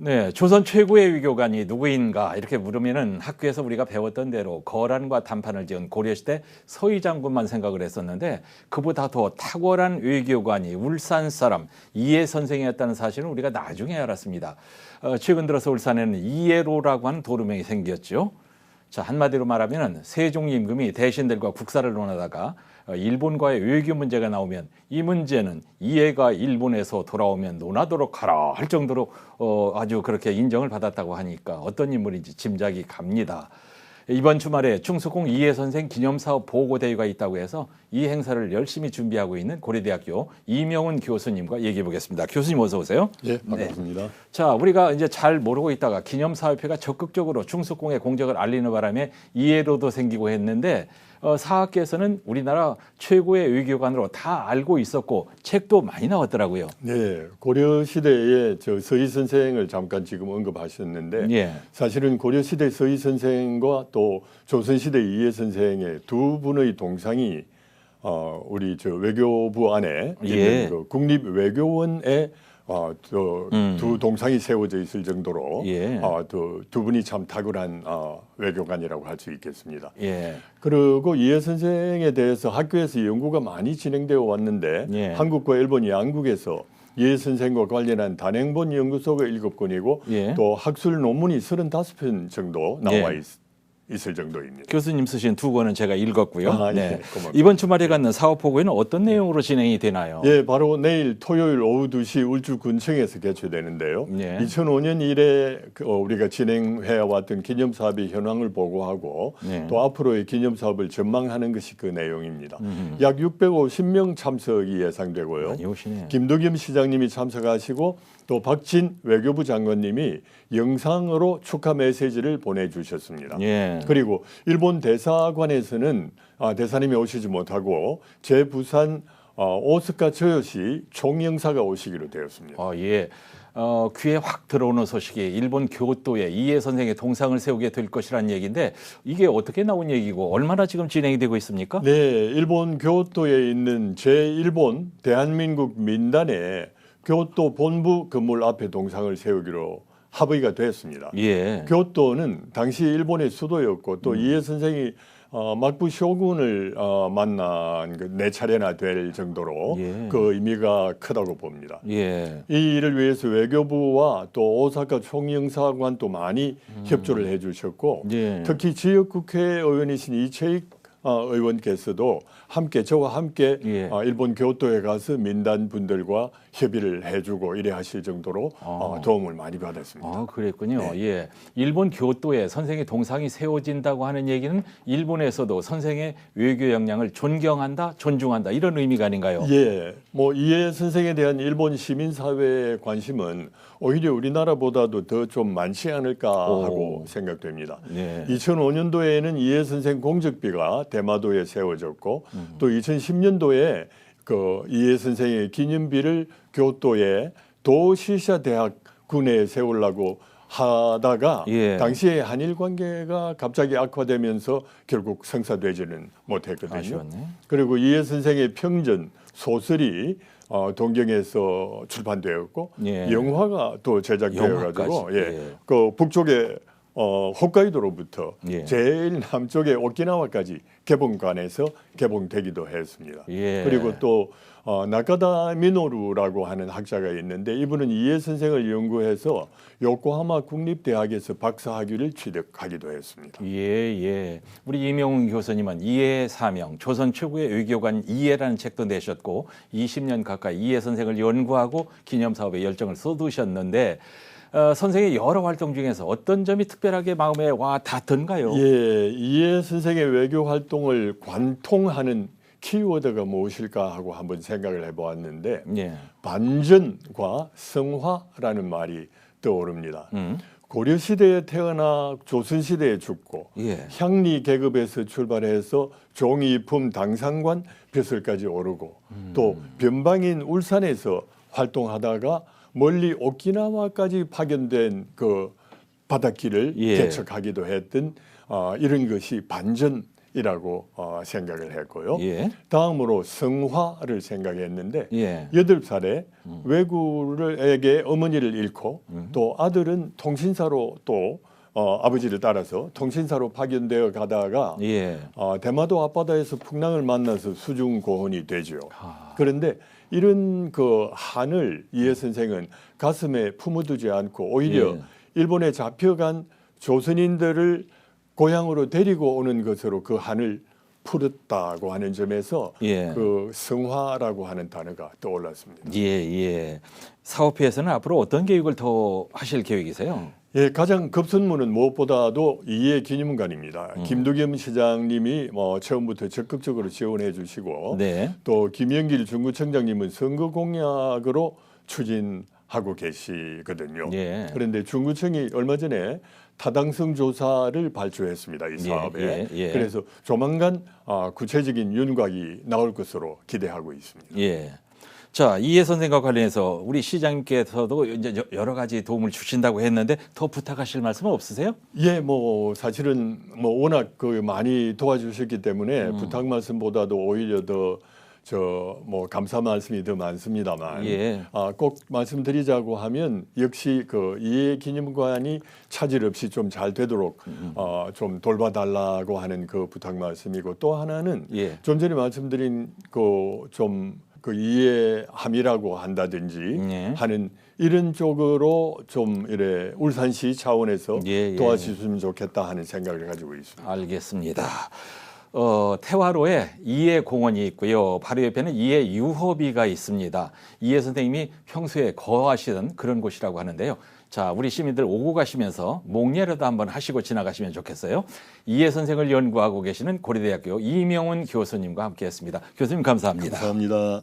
네, 조선 최고의 외교관이 누구인가 이렇게 물으면은 학교에서 우리가 배웠던 대로 거란과 단판을 지은 고려시대 서희 장군만 생각을 했었는데 그보다 더 탁월한 외교관이 울산 사람 이해 선생이었다는 사실은 우리가 나중에 알았습니다. 최근 들어서 울산에는 이해로라고 하는 도루명이 생겼죠. 자, 한마디로 말하면 세종 임금이 대신들과 국사를 논하다가 일본과의 외교 문제가 나오면 이 문제는 이해가 일본에서 돌아오면 논하도록 하라 할 정도로 아주 그렇게 인정을 받았다고 하니까 어떤 인물인지 짐작이 갑니다. 이번 주말에 충수공 이해 선생 기념사업 보고대회가 있다고 해서 이 행사를 열심히 준비하고 있는 고려대학교 이명훈 교수님과 얘기해 보겠습니다. 교수님 어서 오세요. 네, 반갑습니다. 네. 자, 우리가 이제 잘 모르고 있다가 기념사업회가 적극적으로 충수공의 공적을 알리는 바람에 이해로도 생기고 했는데 사학계에서는 우리나라 최고의 외교관으로 다 알고 있었고 책도 많이 나왔더라고요. 네, 고려 시대의 서희 선생을 잠깐 지금 언급하셨는데 예. 사실은 고려 시대 서희 선생과 또 조선 시대 이해 선생의 두 분의 동상이 우리 외교부 안에 있는 그 국립외교원에 두 동상이 세워져 있을 정도로 두 분이 참 탁월한 외교관이라고 할 수 있겠습니다. 예. 그리고 이해 선생에 대해서 학교에서 연구가 많이 진행되어 왔는데 한국과 일본 양국에서 이해 선생과 관련한 단행본 연구소가 7권이고 또 학술 논문이 35편 정도 나와 있을 정도입니다. 교수님 쓰신 두 권은 제가 읽었고요. 네. 이번 주말에 갖는 사업보고회는 어떤 내용으로 진행이 되나요? 예, 바로 내일 토요일 오후 2시 울주군청에서 개최되는데요. 2005년 이래 우리가 진행해왔던 기념사업의 현황을 보고하고 또 앞으로의 기념사업을 전망하는 것이 그 내용입니다. 약 650명 참석이 예상되고요. 많이 오시네요. 김덕겸 시장님이 참석하시고 또 박진 외교부 장관님이 영상으로 축하 메시지를 보내주셨습니다. 그리고 일본 대사관에서는 대사님이 오시지 못하고 제부산 오스카 저요시 총영사가 오시기로 되었습니다. 예. 귀에 확 들어오는 소식이 일본 교토에 이해 선생의 동상을 세우게 될 것이라는 얘기인데 이게 어떻게 나온 얘기고 얼마나 지금 진행이 되고 있습니까? 네, 일본 교토에 있는 제1본 대한민국 민단에 교토 본부 건물 앞에 동상을 세우기로 합의가 됐습니다. 교토는 당시 일본의 수도였고 또 이해 선생이 막부 쇼군을 만난 네 차례나 될 정도로 그 의미가 크다고 봅니다. 이 일을 위해서 외교부와 또 오사카 총영사관도 많이 협조를 해주셨고 특히 지역국회의원이신 이채익 의원께서도 저와 함께 일본 교토에 가서 민단 분들과 협의를 해주고 이래 하실 정도로 도움을 많이 받았습니다. 그랬군요. 일본 교토에 선생의 동상이 세워진다고 하는 얘기는 일본에서도 선생의 외교 역량을 존경한다, 존중한다 이런 의미가 아닌가요? 이해 선생에 대한 일본 시민사회의 관심은 오히려 우리나라보다도 더 좀 많지 않을까 하고 생각됩니다. 2005년도에는 이해 선생 공적비가 대마도에 세워졌고 또 2010년도에 그 이해 선생의 기념비를 교토의 도시샤 대학 군에 세우려고 하다가 당시에 한일 관계가 갑자기 악화되면서 결국 성사되지는 못했거든요. 아쉬웠네. 그리고 이해 선생의 평전 소설이 동경에서 출판되었고 영화가 또 제작되어가지고 그 북쪽에 홋카이도로부터 제일 남쪽의 오키나와까지 개봉관에서 개봉되기도 했습니다. 그리고 또 나카다 미노루라고 하는 학자가 있는데 이분은 이해 선생을 연구해서 요코하마 국립대학에서 박사학위를 취득하기도 했습니다. 우리 이명훈 교수님은 이해 사명, 조선 최고의 외교관 이해라는 책도 내셨고 20년 가까이 이해 선생을 연구하고 기념사업에 열정을 쏟으셨는데 선생의 여러 활동 중에서 어떤 점이 특별하게 마음에 와 닿던가요? 이해 선생의 외교 활동을 관통하는 키워드가 무엇일까 하고 한번 생각을 해보았는데 반전과 성화라는 말이 떠오릅니다. 고려시대에 태어나 조선시대에 죽고 향리 계급에서 출발해서 종이품 당상관 벼슬까지 오르고 또 변방인 울산에서 활동하다가 멀리 오키나와까지 파견된 그 바닷길을 개척하기도 했던 이런 것이 반전 이라고 생각을 했고요. 예. 다음으로 성화를 생각했는데 예. 8살에 외구에게 어머니를 잃고 또 아들은 통신사로 또 아버지를 따라서 통신사로 파견되어 가다가 예. 대마도 앞바다에서 풍랑을 만나서 수중고혼이 되죠. 아. 그런데 이런 그 한을 이해 선생은 가슴에 품어두지 않고 오히려 예. 일본에 잡혀간 조선인들을 고향으로 데리고 오는 것으로 그 한을 풀었다고 하는 점에서 예. 그 성화라고 하는 단어가 떠올랐습니다. 예, 예. 사업회에서는 앞으로 어떤 계획을 더 하실 계획이세요? 예, 가장 급선무는 무엇보다도 이해 기념관입니다. 김두겸 시장님이 처음부터 적극적으로 지원해 주시고 네. 또 김영길 중구청장님은 선거 공약으로 추진하고 계시거든요. 예. 그런데 중구청이 얼마 전에 타당성 조사를 발표했습니다. 이 사업에. 예, 예. 그래서 조만간 구체적인 윤곽이 나올 것으로 기대하고 있습니다. 예. 자, 이해 선생과 관련해서 우리 시장님께서도 이제 여러 가지 도움을 주신다고 했는데 더 부탁하실 말씀은 없으세요? 예, 사실은 워낙 많이 도와주셨기 때문에 부탁 말씀보다도 오히려 더 감사 말씀이 더 많습니다만 예. 꼭 말씀드리자고 하면 역시 그 이해 기념관이 차질 없이 좀 잘 되도록 좀 돌봐달라고 하는 그 부탁 말씀이고 또 하나는 예. 좀 전에 말씀드린 그 이해함이라고 한다든지 예. 하는 이런 쪽으로 좀 이래 울산시 차원에서 예, 예. 도와주셨으면 좋겠다 하는 생각을 가지고 있습니다. 알겠습니다. 태화로에 이해 공원이 있고요. 바로 옆에는 이해 유허비가 있습니다. 이해 선생님이 평소에 거하시던 그런 곳이라고 하는데요. 자, 우리 시민들 오고 가시면서 목례라도 한번 하시고 지나가시면 좋겠어요. 이해 선생을 연구하고 계시는 고려대학교 이명훈 교수님과 함께했습니다. 교수님 감사합니다. 감사합니다.